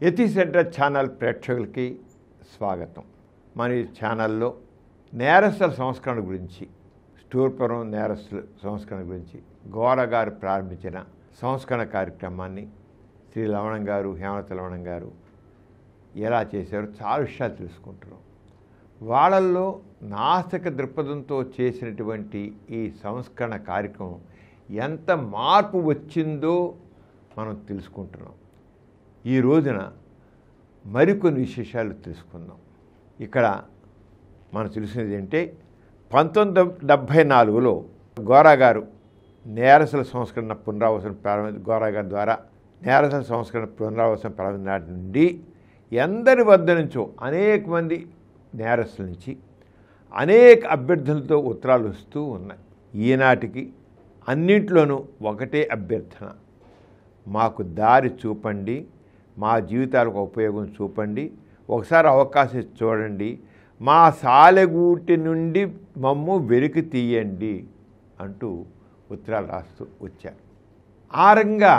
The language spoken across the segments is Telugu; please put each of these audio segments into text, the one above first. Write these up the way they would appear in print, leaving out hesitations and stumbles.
యతి సెంటర్ ఛానల్ ప్రేక్షకులకి స్వాగతం. మన ఈ ఛానల్లో నేరస్తుల సంస్కరణ గురించి, స్టూర్పురం నేరస్తుల సంస్కరణ గురించి గోర గారు ప్రారంభించిన సంస్కరణ కార్యక్రమాన్ని శ్రీ లవణం గారు, హేమలత లవణం గారు ఎలా చేశారో చాలా విషయాలు తెలుసుకుంటున్నాం. వాళ్ళల్లో నాస్తిక దృక్పథంతో చేసినటువంటి ఈ సంస్కరణ కార్యక్రమం ఎంత మార్పు వచ్చిందో మనం తెలుసుకుంటున్నాం. ఈ రోజున మరికొన్ని విశేషాలు తెలుసుకుందాం. ఇక్కడ మనం తెలిసినది ఏంటంటే 1974లో గోరా గారు నేరస్తుల సంస్కరణ పునరావాసం గోరా గారి ద్వారా నేరస్తుల సంస్కరణ పునరావాసం ప్రారంభం నాటి నుండి ఎందరి వద్ద నుంచో అనేక మంది నేరస్తుల నుంచి అనేక అభ్యర్థనలతో ఉత్తరాలు వస్తూ ఉన్నాయి. ఈనాటికి అన్నింటిలోనూ ఒకటే అభ్యర్థన, మాకు దారి చూపండి, మా జీవితాలకు ఉపయోగం చూపండి, ఒకసారి అవకాశం చూడండి, మా సాలెగూటి నుండి మమ్ము వెలికి తీయండి అంటూ ఉత్తరాలు రాస్తూ వచ్చారు. ఆ రంగా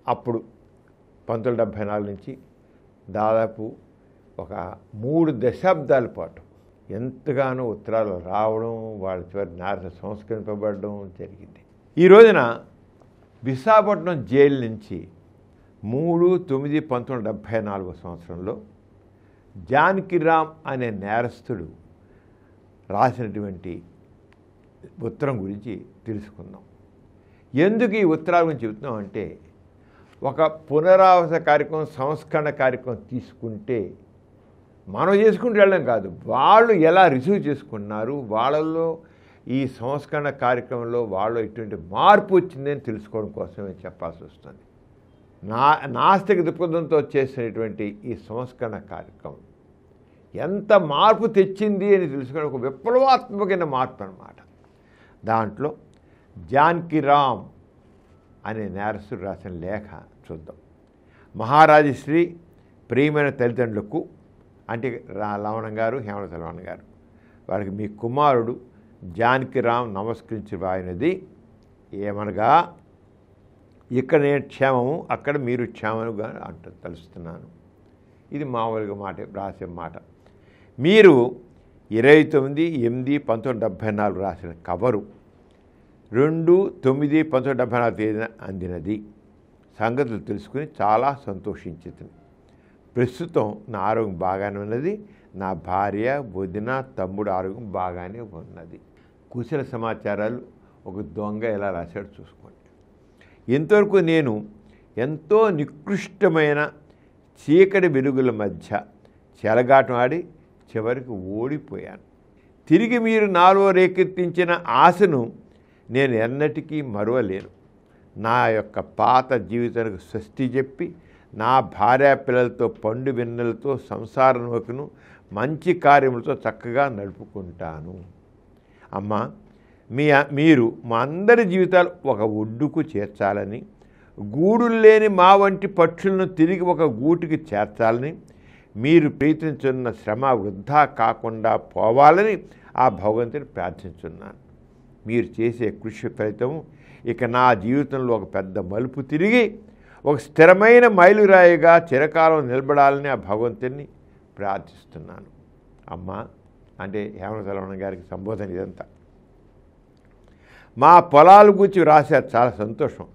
అప్పుడు 1974 నుంచి దాదాపు ఒక 3 దశాబ్దాల పాటు ఎంతగానో ఉత్తరాలు రావడం, వాళ్ళ చివరి నేరస్తులు సంస్కరింపబడడం జరిగింది. ఈ రోజున విశాఖపట్నం జైలు నుంచి 3/9/1974 సంవత్సరంలో జానకిరామ్ అనే నేరస్తుడు రాసినటువంటి ఉత్తరం గురించి తెలుసుకుందాం. ఎందుకు ఈ ఉత్తరాల గురించి చెబుతున్నాం అంటే, ఒక పునరావాస కార్యక్రమం, సంస్కరణ కార్యక్రమం తీసుకుంటే మనం చేసుకుంటూ వెళ్ళడం కాదు, వాళ్ళు ఎలా రిసీవ్ చేసుకున్నారు, వాళ్ళల్లో ఈ సంస్కరణ కార్యక్రమంలో వాళ్ళు ఎటువంటి మార్పు వచ్చిందని తెలుసుకోవడం కోసమే చెప్పాల్సి వస్తుంది. నాస్తిక దృక్పథంతో చేసినటువంటి ఈ సంస్కరణ కార్యక్రమం ఎంత మార్పు తెచ్చింది అని తెలుసుకోవడం ఒక విప్లవాత్మకమైన మార్పు అన్నమాట. దాంట్లో జానకిరామ్ అనే నేరస్తుడు రాసిన లేఖ చూద్దాం. మహారాజశ్రీ ప్రియమైన తల్లిదండ్రులకు, అంటే లవణం గారు, హేమలత లవణం గారు, వారికి మీ కుమారుడు జానకిరామ్ నమస్కరించి రాయినది ఏమనగా, ఇక్కడ నేను క్షేమము, అక్కడ మీరు క్షేమముగా అంటూ తలుస్తున్నాను. ఇది మామూలుగా మాట, రాసే మాట. మీరు 29/8/1974 రాసిన కవరు 2/9/1974 తేదీన అందినది. సంగతులు తెలుసుకుని చాలా సంతోషించింది. ప్రస్తుతం నా ఆరోగ్యం బాగానే ఉన్నది. నా భార్య, వదిన, తమ్ముడు ఆరోగ్యం బాగానే ఉన్నది. కుశల సమాచారాలు ఒక దొంగ ఎలా రాశాడు చూసుకోండి. ఇంతవరకు నేను ఎంతో నికృష్టమైన చీకటి వెలుగుల మధ్య చెలగాటం ఆడి చివరికి ఓడిపోయాను. తిరిగి మీరు నాలో రేకెత్తించిన ఆశను నేను ఎన్నటికీ మరువలేను. నా యొక్క పాత జీవితానికి స్వస్తి చెప్పి నా భార్యా పిల్లలతో పండు వెన్నెలతో సంసారమును మంచి కార్యములతో చక్కగా నడుపుకుంటాను. అమ్మ, మీరు మా అందరి జీవితాలు ఒక ఒడ్డుకు చేర్చాలని, గూడులు లేని మా వంటి పక్షులను తిరిగి ఒక గూటికి చేర్చాలని, మీరు ప్రయత్నించున్న శ్రమ వృధా కాకుండా పోవాలని ఆ భగవంతుని ప్రార్థించున్నాను. మీరు చేసే కృషి ఫలితం ఇక నా జీవితంలో ఒక పెద్ద మలుపు తిరిగి ఒక స్థిరమైన మైలురాయిగా చిరకాలం నిలబడాలని ఆ భగవంతుని ప్రార్థిస్తున్నాను. అమ్మ, అంటే హేమలత లవణం గారికి సంబోధన ఇదంతా. మా పొలాల గురించి రాశారు, చాలా సంతోషం.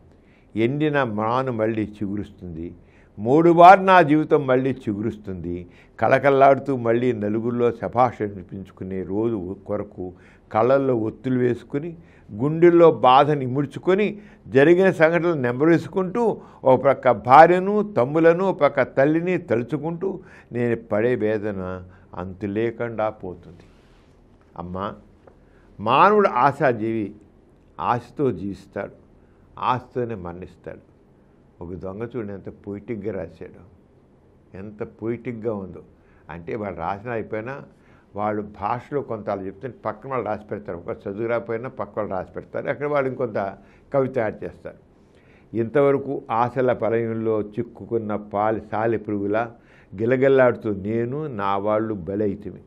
ఎండిన మాను మళ్ళీ చిగురుస్తుంది, 3 బార్ నా జీవితం మళ్ళీ చిగురుస్తుంది. కళకళలాడుతూ మళ్ళీ నలుగురిలో శభాష వినిపించుకునే రోజు కొరకు కళ్ళల్లో ఒత్తులు వేసుకుని, గుండెల్లో బాధని ఇముడ్చుకొని, జరిగిన సంఘటనలు నెంబరేసుకుంటూ, ఒక పక్క భార్యను, తమ్ములను, ఒక పక్క తల్లిని తలుచుకుంటూ నేను పడే వేదన అంతు లేకుండా పోతుంది. అమ్మ, మానవుడు ఆశాజీవి, ఆశతో జీవిస్తాడు, ఆశతోనే మరణిస్తాడు. ఒక దొంగ చూడండి ఎంత పొయిటిక్గా రాశాడు, ఎంత పొయిటిక్గా ఉందో. అంటే వాళ్ళు రాసిన అయిపోయినా వాళ్ళు భాషలో కొంత వాళ్ళు చెప్తే పక్కన వాళ్ళు రాసి పెడతారు. ఒక చదువు రాకపోయినా పక్క వాళ్ళు రాసి పెడతారు, అక్కడ వాళ్ళు ఇంకొంత కవిత యాడ్ చేస్తారు. ఇంతవరకు ఆశల పలయంలో చిక్కుకున్న సాలి పురుగులా గిలగిల్లాడుతూ నేను, నా వాళ్ళు బలైతిమి.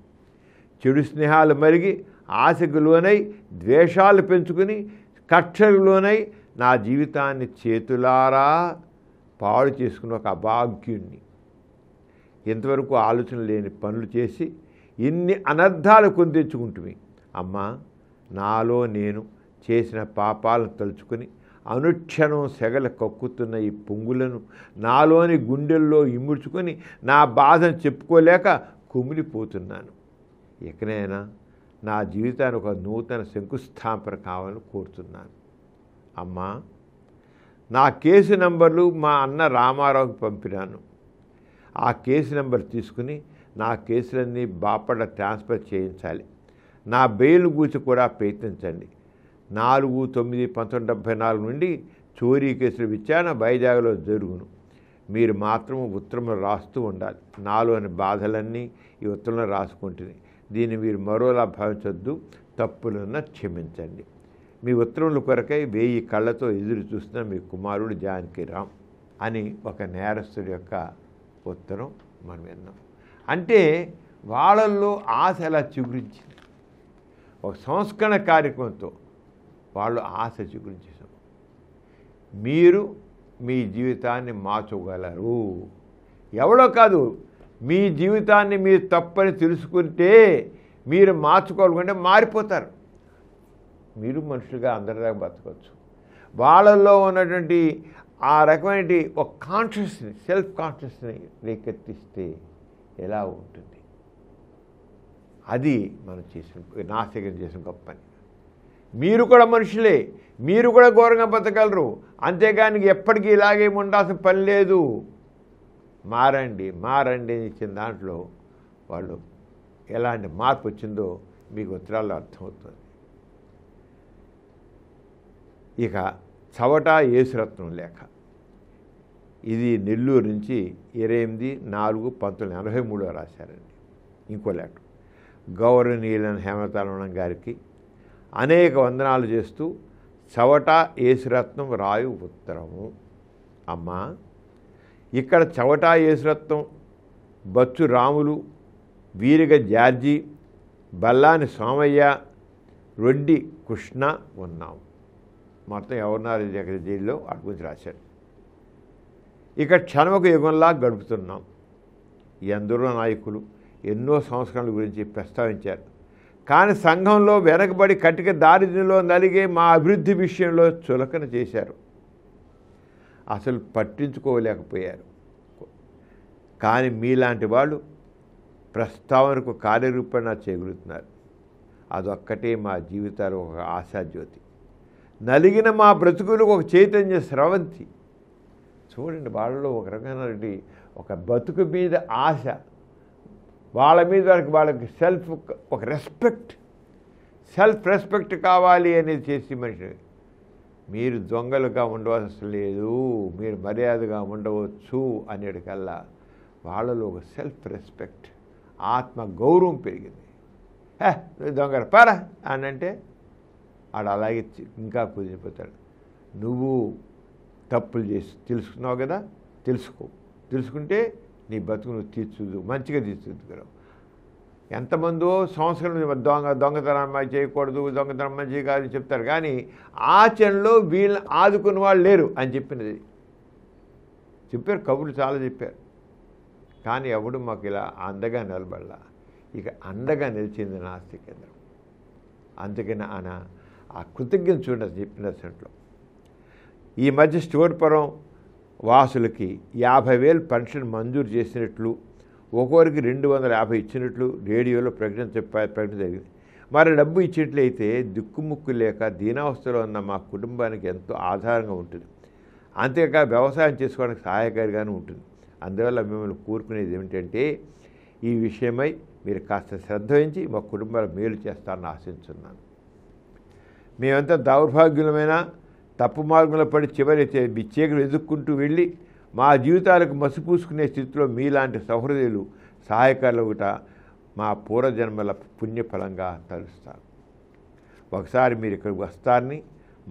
చెడు స్నేహాలు మరిగి ఆశకు లోనై ద్వేషాలు పెంచుకుని కక్షలు లోనై నా జీవితాన్ని చేతులారా పాడు చేసుకున్న ఒక అభాగ్యుణ్ణి, ఇంతవరకు ఆలోచన లేని పనులు చేసి ఇన్ని అనర్థాలు కొని తెచ్చుకుంటువి. అమ్మా, నాలో నేను చేసిన పాపాలను తలుచుకొని అనుక్షణం సెగల కక్కుతున్న ఈ పొంగులను నాలోని గుండెల్లో ఇముడ్చుకొని నా బాధను చెప్పుకోలేక కుమిలిపోతున్నాను. ఇకనైనా నా జీవితానికి ఒక నూతన శంకుస్థాపన కావాలని కోరుతున్నాను. అమ్మా, నా కేసు నంబర్లు మా అన్న రామారావుకి పంపినాను. ఆ కేసు నెంబర్ తీసుకుని నా కేసులన్నీ బాపట్ల ట్రాన్స్ఫర్ చేయించాలి. నా బెయిల్ గూర్చి కూడా ప్రయత్నించండి. 4/9/1974 నుండి చోరీ కేసుల విచారణ వైజాగ్లో జరుగును. మీరు మాత్రం ఉత్తరంలో రాస్తూ ఉండాలి. నాలోని బాధలన్నీ ఈ ఉత్తరంలో రాసుకుంటుంది. దీన్ని మీరు మరోలా భావించొద్దు. తప్పులున్నా క్షమించండి. మీ ఉత్తరముల కొరకై 1000 కళ్ళతో ఎదురు చూస్తున్న మీ కుమారుడు జానకిరామ్ అని ఒక నేరస్తుడి యొక్క ఉత్తరం మనం విన్నాం. అంటే వాళ్ళల్లో ఆశ ఎలా చిగురించింది. ఒక సంస్కరణ కార్యక్రమంతో వాళ్ళు ఆశ చిగురించేశారు. మీరు మీ జీవితాన్ని మార్చుకోగలరు. ఎవడో కాదు, మీ జీవితాన్ని మీరు తప్పని తెలుసుకుంటే మీరు మార్చుకోవాలనుకుంటే మారిపోతారు. మీరు మనుషులుగా అందరిదాకా బతకవచ్చు. వాళ్ళల్లో ఉన్నటువంటి ఆ రకమైన ఒక కాన్షియస్ని, సెల్ఫ్ కాన్షియస్ని రేకెత్తిస్తే ఎలా ఉంటుంది? అది మనం చేసిన నాశకం చేసిన గొప్ప పని. మీరు కూడా మనుషులే, మీరు కూడా ఘోరంగా బతకగలరు. అంతేగాని ఎప్పటికీ ఇలాగే ఉండాల్సిన పని లేదు. మారండి మారండి అని ఇచ్చిన దాంట్లో వాళ్ళు ఎలాంటి మార్పు వచ్చిందో మీకు ఉత్తరాల్లో అర్థమవుతుంది. ఇక చవట యేసురత్నం లేఖ, ఇది నెల్లూరు నుంచి 28/4/1983 రాశారండి. ఇంకో లేఖ గౌరవనీయులైన హేమతాళవనం గారికి అనేక వందనాలు చేస్తూ చవట యేసురత్నం రాయు ఉత్తరము. అమ్మా, ఇక్కడ చవట యేసురత్నం, బచ్చు రాములు, వీరిగ జార్జి, బల్లాని సోమయ్య, రొడ్డి కృష్ణ ఉన్నాం. మొత్తం ఎవరున్నారు దగ్గర జైల్లో వాటి గురించి రాశాడు. ఇక క్షణమొక యుగంలా గడుపుతున్నాం. ఎందరో నాయకులు ఎన్నో సంస్కరణల గురించి ప్రస్తావించారు. కానీ సంఘంలో వెనకబడి కటిక దారిద్ర్యంలో నలిగే మా అభివృద్ధి విషయంలో చులకన చేశారు. అసలు పట్టించుకోలేకపోయారు. కానీ మీలాంటి వాళ్ళు ప్రస్తావనకు కార్యరూపణ చేయగలుగుతున్నారు. అదొక్కటే మా జీవితాలు ఒక ఆశాజ్యోతి. నలిగిన మా బ్రతుకులకు ఒక చైతన్య స్రవంతి. చూడండి, వాళ్ళలో ఒక రకమైన ఒక బతుకు మీద ఆశ, వాళ్ళ మీద వాళ్ళకి సెల్ఫ్ ఒక సెల్ఫ్ రెస్పెక్ట్ కావాలి అనేది చేసి మనిషి. మీరు దొంగలుగా ఉండవలసిన లేదు, మీరు మర్యాదగా ఉండవచ్చు అనేటికల్లా వాళ్ళలో ఒక సెల్ఫ్ రెస్పెక్ట్, ఆత్మ గౌరవం పెరిగింది. దొంగలు పారా అని అంటే ఆడు అలాగే ఇంకా కుదిరిపోతాడు. నువ్వు తప్పులు చేసి తెలుసుకున్నావు కదా, తెలుసుకుంటే నీ బతుకు నువ్వు తీర్చుదు, మంచిగా తీర్చుదుకురావు. ఎంతమందో సంవత్సరం దొంగతనం చేయకూడదు, దొంగతనం మంచిది కాదు చెప్తారు. కానీ ఆచరణలో వీళ్ళని ఆదుకున్న వాళ్ళు లేరు అని చెప్పినది చెప్పారు. కబుర్లు చాలా చెప్పారు. కానీ ఎవడు మాకు ఇలా అండగా నిలబడలా. ఇక అండగా నిలిచింది నా ఆస్తి కేంద్రం. అందుకని ఆయన ఆ కృతజ్ఞత చూడండి చెప్పిన సెంట్లో. ఈ మధ్య స్టోర్పురం వాసులకి 50,000 పెన్షన్ మంజూరు చేసినట్లు, ఒక్కొక్కరికి 250 ఇచ్చినట్లు రేడియోలో ప్రకటన జరిగింది. మరి డబ్బు ఇచ్చినట్లయితే దిక్కుముక్కు లేక దీనావస్థలో ఉన్న మా కుటుంబానికి ఎంతో ఆధారంగా ఉంటుంది. అంతేకాక వ్యవసాయం చేసుకోవడానికి సహాయకారిగానే ఉంటుంది. అందువల్ల మిమ్మల్ని కోరుకునేది ఏమిటంటే, ఈ విషయమై మీరు కాస్త శ్రద్ధ వహించి మా కుటుంబాల మేలు చేస్తారని ఆశించున్నాను. మేమంతా దౌర్భాగ్యులమైన తప్పు మార్గంలో పడి చివరి చీకలు ఎదుక్కుంటూ వెళ్ళి మా జీవితాలకు మసిపూసుకునే స్థితిలో మీలాంటి సహృదయులు సహాయకారులుట మా పూర్వజన్మల పుణ్యఫలంగా తలుస్తాను. ఒకసారి మీరు ఇక్కడికి వస్తారని,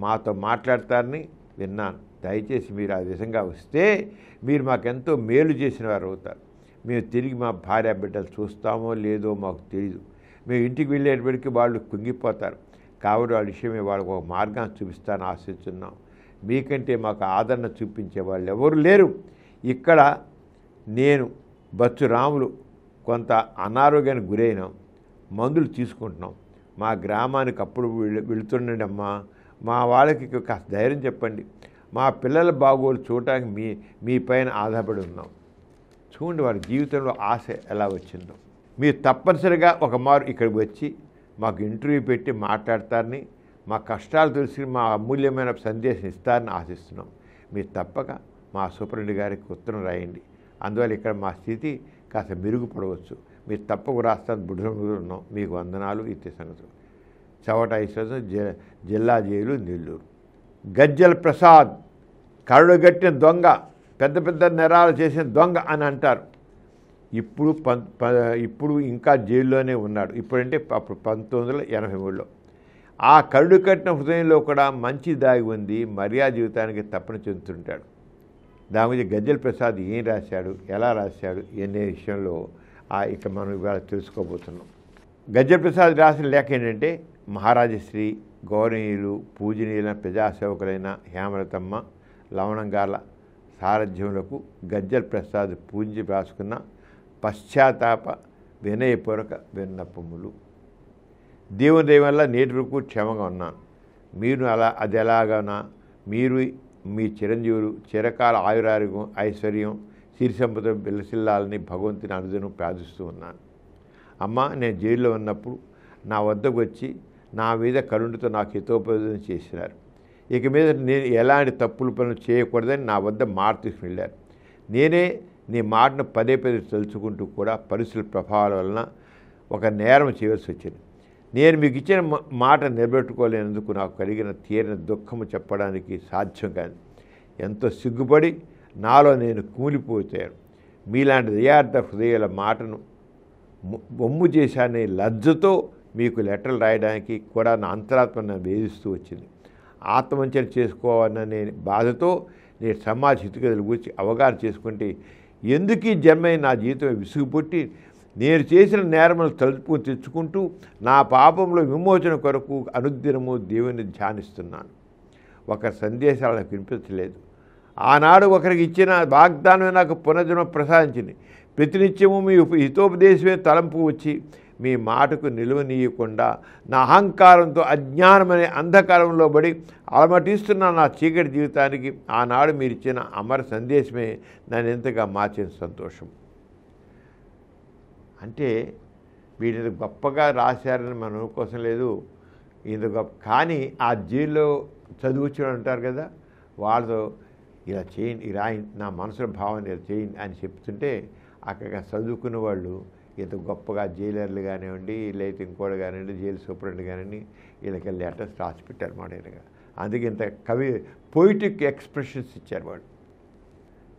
మాతో మాట్లాడతారని విన్నాను. దయచేసి మీరు ఆ విధంగా వస్తే మీరు మాకెంతో మేలు చేసిన వారు అవుతారు. మేము తిరిగి మా భార్య బిడ్డలు చూస్తామో లేదో మాకు తెలియదు. మేము ఇంటికి వెళ్ళేటప్పటికీ వాళ్ళు కుంగిపోతారు. కాబట్టి వాళ్ళ విషయమే వాళ్ళకు ఒక మార్గాన్ని చూపిస్తానని ఆశిస్తున్నాం. మీకంటే మాకు ఆదరణ చూపించే వాళ్ళు ఎవరు లేరు. ఇక్కడ నేను బచ్చు రాములు కొంత అనారోగ్యానికి గురైన మందులు తీసుకుంటున్నాం. మా గ్రామానికి అప్పుడు వెళుతుండండి అమ్మా, మా వాళ్ళకి కాస్త ధైర్యం చెప్పండి, మా పిల్లల బాగోలు చూడటానికి మీ పైన ఆధారపడి ఉన్నాం. చూడండి వారి జీవితంలో ఆశ ఎలా వచ్చిందో. మీరు తప్పనిసరిగా ఒక మారు ఇక్కడికి వచ్చి మాకు ఇంటర్వ్యూ పెట్టి మాట్లాడతారని, మా కష్టాలు తెలిసి మా అమూల్యమైన సందేశం ఇస్తారని ఆశిస్తున్నాం. మీరు తప్పక మా సూపరింటెండెంట్ గారికి ఉత్తరం రాయండి. అందువల్ల ఇక్కడ మా స్థితి కాస్త మెరుగుపడవచ్చు. మీరు తప్పక రాస్తాను. బుడ్డలో ఉన్నాం. మీకు వందనాలు. ఇచ్చే సంగతులు. చవట ఐశ్వర్యం, జిల్లా జైలు, నెల్లూరు. గజ్జల ప్రసాద్ కరుడుగట్టిన దొంగ, పెద్ద పెద్ద నేరాలు చేసిన దొంగ అని అంటారు. ఇప్పుడు ఇంకా జైల్లోనే ఉన్నాడు. ఇప్పుడంటే అప్పుడు 1983లో. ఆ కరుడు కట్టిన హృదయంలో కూడా మంచి దాగి ఉంది. మర్యాద జీవితానికి తప్పన చెందుతుంటాడు. దాని గురించి గజ్జల ప్రసాద్ ఏం రాశాడు, ఎలా రాశాడు అనే విషయంలో ఇక మనం ఇవాళ తెలుసుకోబోతున్నాం. గజ్జల ప్రసాద్ రాసిన లేఖ ఏంటంటే, మహారాజశ్రీ గౌరవనీయులు పూజనీయులైన ప్రజాసేవకులైన హేమలతమ్మ లవణంగార్ల సారథ్యములకు గజ్జల ప్రసాద్ పూజించి రాసుకున్న పశ్చాత్తాప వినయపూర్వక విన్నపములు. దేవుని దయ వల్ల నేటి వరకు క్షేమంగా ఉన్నాను. మీరు అది ఎలాగనా మీరు మీ చిరంజీవులు చిరకాల ఆయురారోగ్యం, ఐశ్వర్యం, సిరి సంపద విలసిల్లాలని భగవంతుని అనుదినం ప్రార్థిస్తూ ఉన్నాను. అమ్మ, నేను జైల్లో ఉన్నప్పుడు నా వద్దకు వచ్చి నా మీద కరుణతో నాకు హితోపదేశం చేసినారు. ఇక మీద నేను ఎలాంటి తప్పులు పనులు చేయకూడదని నా వద్ద మాట తీసుకుని వెళ్ళారు. నేనే నీ మాటను పదే పదే తలుచుకుంటూ కూడా పరిస్థితుల ప్రభావాల వలన ఒక నేరం చేయవలసి వచ్చింది. నేను మీకు ఇచ్చిన మాట నిలబెట్టుకోలేనందుకు నాకు కలిగిన తీరిన దుఃఖము చెప్పడానికి సాధ్యం కాదు. ఎంతో సిగ్గుపడి నాలో నేను కూలిపోతాను. మీలాంటి దయార్థ హృదయాల మాటను బొమ్ము చేశానే లజ్జతో మీకు లెటర్లు రాయడానికి కూడా నా అంతరాత్మ నన్ను వేధిస్తూ వచ్చింది. ఆత్మహత్య చేసుకోవాలనే బాధతో నేను సమాజ హితగతుల గురించి అవగాహన చేసుకుంటే ఎందుకు ఈ జన్మ నా జీవితం విసుగుపుట్టి నేను చేసిన నేరములను తలుపు తెచ్చుకుంటూ నా పాపంలో విమోచన కొరకు అనుదినము దేవుని ధ్యానిస్తున్నాను. ఒక సందేశాలు నాకు వినిపించలేదు. ఆనాడు ఒకరికి ఇచ్చిన వాగ్దానమే నాకు పునర్జన్మ ప్రసాదించింది. ప్రతినిత్యము మీ హితోపదేశమే తలంపు వచ్చి మీ మాటకు నిలువనీయకుండా నా అహంకారంతో అజ్ఞానమనే అంధకారంలో పడి అలమటిస్తున్న నా చీకటి జీవితానికి ఆనాడు మీరు ఇచ్చిన అమర సందేశమే నన్ను ఎంతగా మార్చిన సంతోషం. అంటే వీటిని గొప్పగా రాశారని మనం అనుకోసం లేదు. ఇది గొప్ప కానీ ఆ జైల్లో చదువుచ్చాడు అంటారు కదా, వాళ్ళతో ఇలా చేయండి, ఇలా నా మనసులో భావన ఇలా చేయండి అని చెప్తుంటే అక్కడ చదువుకున్న వాళ్ళు ఇంత గొప్పగా జైలర్లు కానివ్వండి, లేకపోతే ఇంకోటి కానివ్వండి, జైలు సూపరింటెండెంట్ కానివ్వండి, వీళ్ళకి లెటర్స్ రాసి పెట్టారు మాడేరుగా. అందుకే ఇంత పొయిటిక్ ఎక్స్ప్రెషన్స్ ఇచ్చారు వాళ్ళు.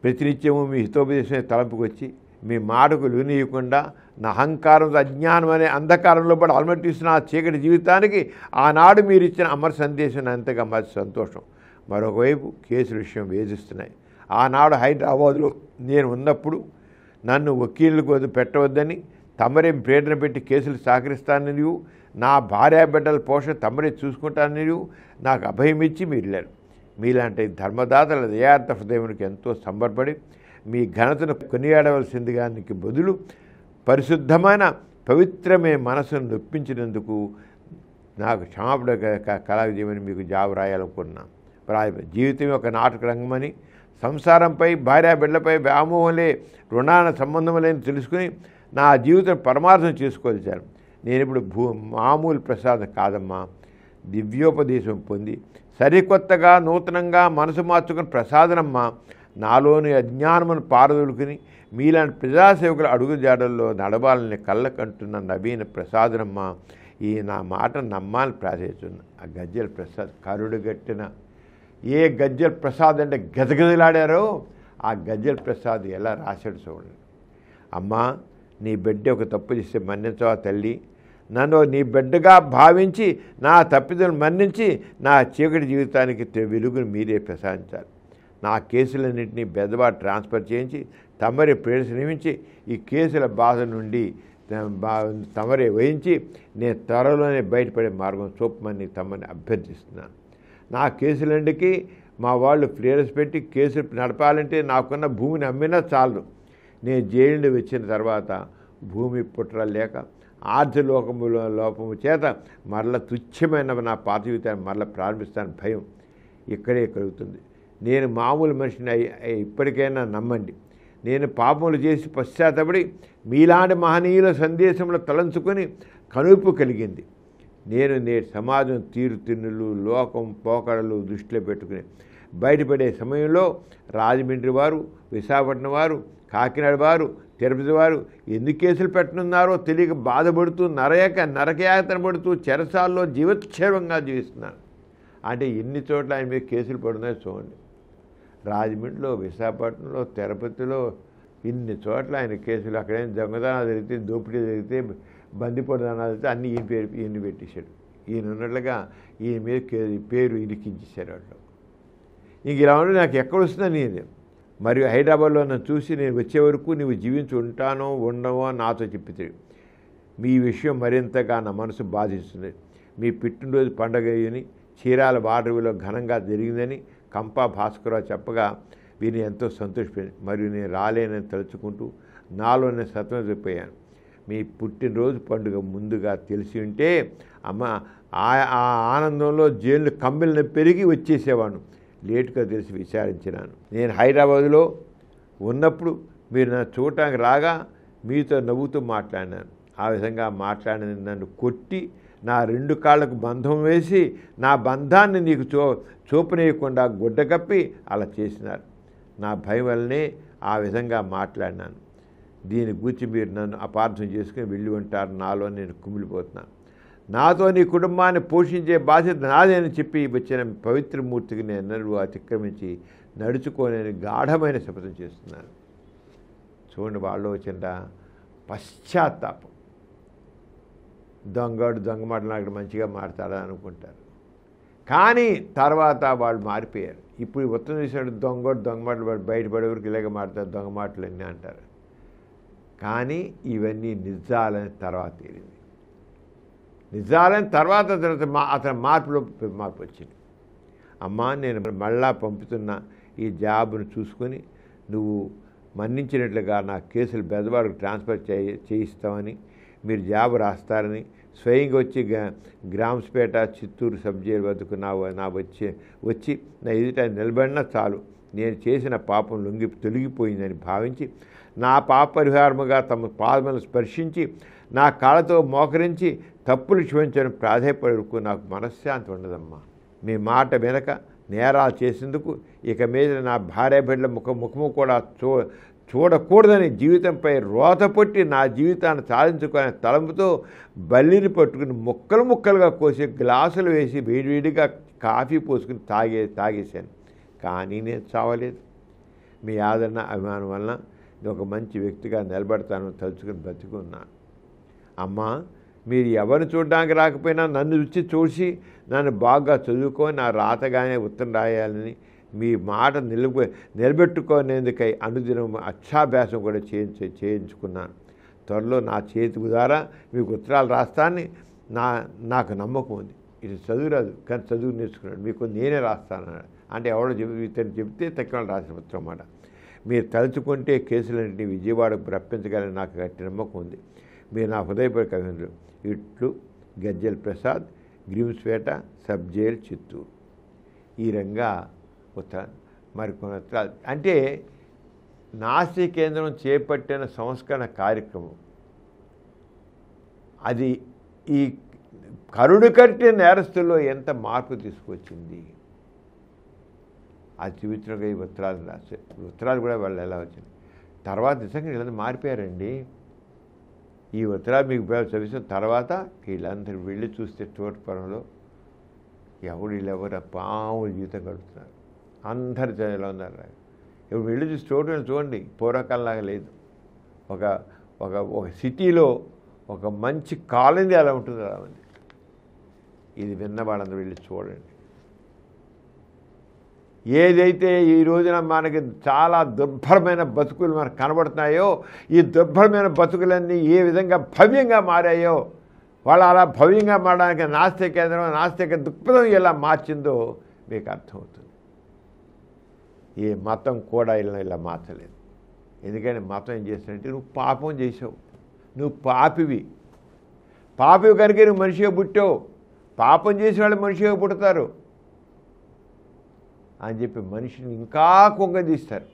ప్రతినిత్యము మీ హితోపదేశమే తలంపుకి వచ్చి మీ మాటకు వినియకుండా నా అహంకారం అజ్ఞానం అనే అంధకారంలో పడి అలమటిస్తున్న ఆ చీకటి జీవితానికి ఆనాడు మీరు ఇచ్చిన అమర సందేశం అంతగా మంచి సంతోషం. మరొకవైపు కేసుల విషయం వేధిస్తున్నాయి. ఆనాడు హైదరాబాద్లో నేను ఉన్నప్పుడు నన్ను వకీళ్ళకు పెట్టవద్దని తమరే ప్రేరణ పెట్టి కేసులు సహకరిస్తానని నీవు, నా భార్యాబిడ్డల పోషణ తమరే చూసుకుంటానని నీవు నాకు అభయం ఇచ్చి మీరు వెళ్ళారు. మీలాంటి ధర్మదాతల దయార్థ హృదయానికి ఎంతో సంబరపడి మీ ఘనతను కొనియాడవలసిందిగా నీకు బదులు పరిశుద్ధమైన పవిత్రమే మనసును నొప్పించినందుకు నాకు క్షమాపణ కలగజేయమని మీకు జాబు రాయాలనుకున్నాను. జీవితం ఒక నాటక రంగమని, సంసారంపై భార్యాబిడ్డలపై వ్యామోహంలే రుణాన సంబంధం లేని తెలుసుకుని నా జీవితం పరమార్థం చేసుకోగలిచాను. నేను ఇప్పుడు మామూలు ప్రసాదం కాదమ్మా, దివ్యోపదేశం పొంది సరికొత్తగా నూతనంగా మనసు మార్చుకుని ప్రసాదనమ్మా. నాలోని అజ్ఞానమును పారదొలుకుని మీలాంటి ప్రజాసేవకుల అడుగుజాడల్లో నడవాలని కళ్ళకంటున్న నవీన ప్రసాదనమ్మా. ఈ నా మాట నమ్మాలని ప్రార్థిస్తున్నా. ఆ గజ్జల ప్రసాద్ కరుడుగట్టిన ఏ గజ్జల ప్రసాద్ అంటే గజగజలాడారో ఆ గజ్జల ప్రసాద్ ఎలా రాశాడు చూడండి. అమ్మా, నీ బిడ్డ ఒక తప్పు చేస్తే మన్నించవా తల్లి? నన్ను నీ బిడ్డగా భావించి నా తప్పిదలను మన్నించి నా చీకటి జీవితానికి వెలుగును మీరే ప్రసాదించాలి. నా కేసులన్నింటినీ బెదవాడ ట్రాన్స్ఫర్ చేయించి తమరే ప్రేరణ నియమించి ఈ కేసుల బాధ నుండి తమరే వహించి నేను త్వరలోనే బయటపడే మార్గం చూపమని తమని అభ్యర్థిస్తున్నాను. నా కేసులన్నిటికీ మా వాళ్ళు క్లియరెన్స్ పెట్టి కేసులు నడపాలంటే నాకున్న భూమిని అమ్మినా చాలు. నేను జైలు నుండి వచ్చిన తర్వాత భూమి పుట్ర లేక ఆర్ధలోకములో లోపము చేత మరల తుచ్చమైన నా పాత జీవితాన్ని మరల ప్రారంభిస్తాను భయం ఇక్కడే కలుగుతుంది. నేను మామూలు మనిషిని ఇప్పటికైనా నమ్మండి. నేను పాపములు చేసి పశ్చాత్తపడి మీలాంటి మహనీయుల సందేశంలో తలంచుకొని కనుపు కలిగింది. నేను నేటి సమాజం తీరుతిన్నులు లోకం పోకడలు దృష్టిలో పెట్టుకుని బయటపడే సమయంలో రాజమండ్రి వారు, విశాఖపట్నం వారు, కాకినాడ వారు, తిరుపతి వారు ఎన్ని కేసులు పెట్టనున్నారో తెలియక బాధపడుతూ నరకయాతన పడుతూ చెరసాల్లో జీవోత్సవంగా జీవిస్తున్నాను. అంటే ఎన్ని చోట్ల ఆయన మీద కేసులు పడుతున్నాయో చూడండి. రాజమండ్రిలో, విశాఖపట్నంలో, తిరుపతిలో ఇన్ని చోట్ల ఆయన కేసులు. అక్కడేం దొంగతనాలు జరిగితే, దోపిడీ జరిగితే, బందిపోదనాలు జరిగితే అన్నీ ఈయన పెట్టేశాడు. ఈయన ఉన్నట్లుగా ఈయన మీద పేరు ఇరికించేశారు వాళ్ళు. ఇంక ఇలా ఉండి నాకు ఎక్కడ వస్తుందని నేను మరియు హైదరాబాద్లో నన్ను చూసి నేను వచ్చే వరకు నువ్వు జీవించి ఉంటానో ఉండవో నాతో చెప్పితే మీ విషయం మరింతగా నా మనసు బాధిస్తుంది. మీ పుట్టినరోజు పండగని చీరాల వాటర్విలో ఘనంగా జరిగిందని కంపా భాస్కరరావు చెప్పగా వీరిని ఎంతో సంతోషపోయింది. మరియు నేను రాలేనని తలుచుకుంటూ నాలోనే సత్వమైపోయాను. మీ పుట్టినరోజు పండుగ ముందుగా తెలిసి ఉంటే అమ్మ ఆ ఆనందంలో జైలు కమ్మిలను పెరిగి వచ్చేసేవాడు. లేటుగా తెలిసి విచారించినాను. నేను హైదరాబాదులో ఉన్నప్పుడు మీరు నన్ను చూడటానికి రాగా మీతో నవ్వుతూ మాట్లాడినాను. ఆ విధంగా మాట్లాడిన నన్ను కొట్టి నా 2 కాళ్ళకు బంధం వేసి నా బంధాన్ని నీకు చూపనీయకుండా గుడ్డ కప్పి అలా చేసినారు. నా భయం వల్లనే ఆ విధంగా మాట్లాడినాను. దీని గురించి మీరు నన్ను అపార్థం చేసుకుని వెళ్ళి ఉంటారు. నాలో నేను కుమిలిపోతున్నాను. నాతో నీ కుటుంబాన్ని పోషించే బాధ్యత నాదేనని చెప్పి వచ్చిన పవిత్రమూర్తికి నేను అతిక్రమించి నడుచుకోలేని గాఢమైన శపథం చేస్తున్నాను. చూడండి, వాళ్ళు వచ్చిన పశ్చాత్తాపం. దొంగ మాటలు మంచిగా మాట్లాడా అనుకుంటారు. కానీ తర్వాత వాళ్ళు మారిపోయారు. ఇప్పుడు ఉత్తరం చేసినట్టు దొంగ మాటలు వాడు బయటపడేవరకు ఇలాగ మాట్లాడతారు, దొంగ మాటలు అన్నీ అంటారు. కానీ ఇవన్నీ నిజాలని తర్వాత తేలింది. నిజాలని తర్వాత అతని మార్పు వచ్చింది. అమ్మా, నేను మళ్ళా పంపుతున్న ఈ జాబ్ను చూసుకొని నువ్వు మన్నించినట్లుగా నా కేసులు బెదవాడకు ట్రాన్స్ఫర్ చేయిస్తామని, మీరు జాబ్ రాస్తారని స్వయంగా వచ్చి గ్రామ్స్పేట, చిత్తూరు సబ్ జైలు వద్దకు వచ్చి నా ఎదుట నిలబడినా చాలు, నేను చేసిన పాపం తొలగిపోయిందని భావించి నా పాప పరిహారముగా తమ పాదములను స్పర్శించి నా కాళ్ళతో మోకరించి తప్పులు క్షమించడం ప్రాధాన్యపడకు నాకు మనశ్శాంతి ఉండదమ్మా. మీ మాట వెనక నేరాలు చేసేందుకు ఇక మీద నా భార్య బిడ్డల ముఖము కూడా చూడకూడదని జీవితంపై రోత పొట్టి నా జీవితాన్ని సాధించుకునే తలంపుతో బల్లిని పట్టుకుని ముక్కలుగా కోసి గ్లాసులు వేసి వేడివేడిగా కాఫీ పోసుకుని తాగేశాను. కానీ నేను చావలేదు. మీ ఆదరణ అభిమానం వలన ఒక మంచి వ్యక్తిగా నిలబడతాను తలుచుకుని బ్రతుకున్నాను. అమ్మా, మీరు ఎవరిని చూడడానికి రాకపోయినా నన్ను రుచి చూసి నన్ను బాగా చదువుకొని నా రాతగానే ఉత్తరం రాయాలని మీ మాట నిలబెట్టుకునేందుకై అనుదినం అక్షాభ్యాసం కూడా చేయించుకున్నాను. త్వరలో నా చేతి ద్వారా మీకు ఉత్తరాలు రాస్తానని నాకు నమ్మకం ఉంది. ఇది చదువు రాదు, కానీ చదువు నేర్చుకున్నాడు. మీకు నేనే రాస్తానన్నాడు. అంటే ఎవడో ఇతను చెబితే తక్కువ రాసిన ఉత్తరం అన్నమాట. మీరు తలుచుకుంటే కేసులన్నింటినీ విజయవాడకు రప్పించగలని నాకు గట్టి నమ్మకం ఉంది. మీరు నా హృదయపూర్వక అభినందనలు. ఇట్లు గజ్జెల ప్రసాద్, గ్రీమ్స్పేట సబ్ జైల్, చిత్తూరు. ఈ రంగా ఉత్తరాలు మరికొన్ని ఉత్తరాలు. అంటే నాస్తి కేంద్రం చేపట్టిన సంస్కరణ కార్యక్రమం అది ఈ కరుడు కట్టే నేరస్తుల్లో ఎంత మార్పు తీసుకొచ్చింది అది చూపించడానికి ఈ ఉత్తరాలు రాశారు. ఉత్తరాలు కూడా వాళ్ళు ఎలా వచ్చింది. తర్వాత నిజంగా వీళ్ళందరూ మారిపోయారండి. ఈ ఉత్తరాలు మీకు చదివిన తర్వాత వీళ్ళందరూ వెళ్ళి చూస్తే తోటపురంలో వీళ్ళెవరు పాముల జీవితం గడుపుతున్నారు. అందరు ఎలా ఉన్నారు. ఇప్పుడు వెళ్ళి చూసి తోటని చూడండి, పూర్వకాలంలాగా లేదు. ఒక సిటీలో ఒక మంచి కాలనీ అలా ఉంటుంది, అలా ఉంది. ఇది విన్న వాళ్ళందరూ వెళ్ళి చూడండి. ఏదైతే ఈ రోజున మనకి చాలా దుర్భరమైన బతుకులు మనకు కనబడుతున్నాయో, ఈ దుర్భరమైన బతుకులన్నీ ఏ విధంగా భవ్యంగా మారాయో, వాళ్ళు అలా భవ్యంగా మారడానికి నాస్తిక కేంద్రం నాస్తిక దృక్పథం ఎలా మార్చిందో మీకు అర్థమవుతుంది. ఏ మతం కూడా ఇలా మార్చలేదు. ఎందుకంటే మతం ఏం చేస్తానంటే నువ్వు పాపం చేసావు, నువ్వు పాపివి కనుక నువ్వు మనిషిగా పుట్టావు, పాపం చేసే వాళ్ళు మనిషిగా పుడతారు అని చెప్పి మనిషిని ఇంకా కుంగదీస్తారు.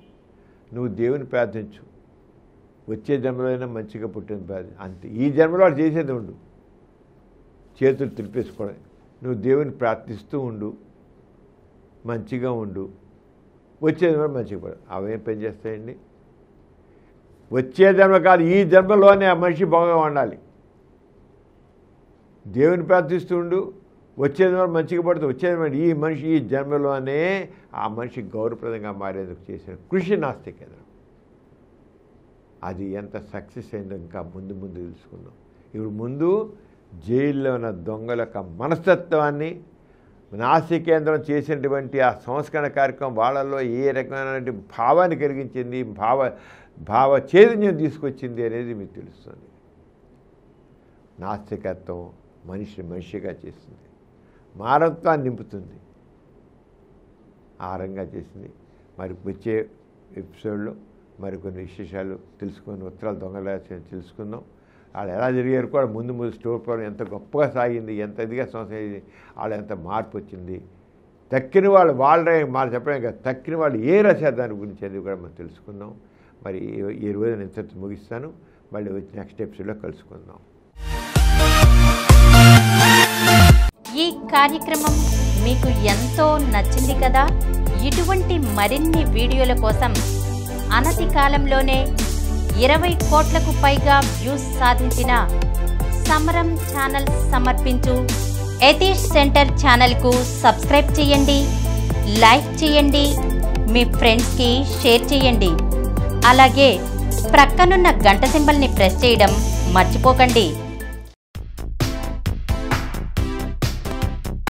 నువ్వు దేవుని ప్రార్థించు, వచ్చే జన్మలోనైనా మంచిగా పుట్టిన ప్రార్థన అంతే. ఈ జన్మలో వాడు చేసేది ఉండు, చేతులు తులిపేసుకోవడం. నువ్వు దేవుని ప్రార్థిస్తూ ఉండు, మంచిగా ఉండు, వచ్చే జన్మలో మంచిగా పడు. అవేం పని చేస్తాయండి? వచ్చే జన్మ కాదు, ఈ జన్మలోనే ఆ మనిషి బాగా ఉండాలి. దేవుని ప్రార్థిస్తూ ఉండు, వచ్చే జన్మ మంచిగా పడుతుంది. వచ్చే జన్మ ఈ మనిషి ఈ జన్మలోనే ఆ మనిషి గౌరవప్రదంగా మారేందుకు చేసిన కృషి నాస్తి కేంద్రం. అది ఎంత సక్సెస్ అయిందో ఇంకా ముందు తెలుసుకుందాం. ఇప్పుడు ముందు జైల్లో ఉన్న దొంగల యొక్క మనస్తత్వాన్ని నాస్తి కేంద్రం చేసినటువంటి ఆ సంస్కరణ కార్యక్రమం వాళ్ళల్లో ఏ రకమైనటువంటి భావాన్ని కలిగించింది, భావ చైతన్యం తీసుకొచ్చింది అనేది మీకు తెలుస్తుంది. నాస్తికత్వం మనిషిగా చేస్తుంది, మానవత్వాన్ని నింపుతుంది, ఆ రంగా చేసింది. మరి వచ్చే ఎపిసోడ్లో మరికొన్ని విశేషాలు తెలుసుకొని ఉత్తరాలు దొంగల తెలుసుకుందాం. వాళ్ళు ఎలా జరిగారు కూడా ముందు స్టోర్ ప్రోగ్రాం ఎంత గొప్పగా సాగింది, ఎంత ఇదిగా సంవత్సరం అయింది, వాళ్ళు ఎంత మార్పు వచ్చింది, తక్కిన వాళ్ళే మనం చెప్పడం కదా, తక్కిన వాళ్ళు ఏ రసారు దాని గురించి అది కూడా మనం తెలుసుకుందాం. మరి ఈ రోజు నేను ఇంత ముగిస్తాను. మళ్ళీ వచ్చి నెక్స్ట్ ఎపిసోడ్లో కలుసుకుందాం. ఈ కార్యక్రమం మీకు ఎంతో నచ్చింది కదా. ఇటువంటి మరిన్ని వీడియోల కోసం అనతి కాలంలోనే 20 కోట్లకు పైగా వ్యూస్ సాధించిన సమరం ఛానల్ సమర్పించు యతీష్ సెంటర్ ఛానల్కు సబ్స్క్రైబ్ చేయండి, లైక్ చేయండి, మీ ఫ్రెండ్స్కి షేర్ చేయండి. అలాగే ప్రక్కనున్న గంట సింబల్ని ప్రెస్ చేయడం మర్చిపోకండి.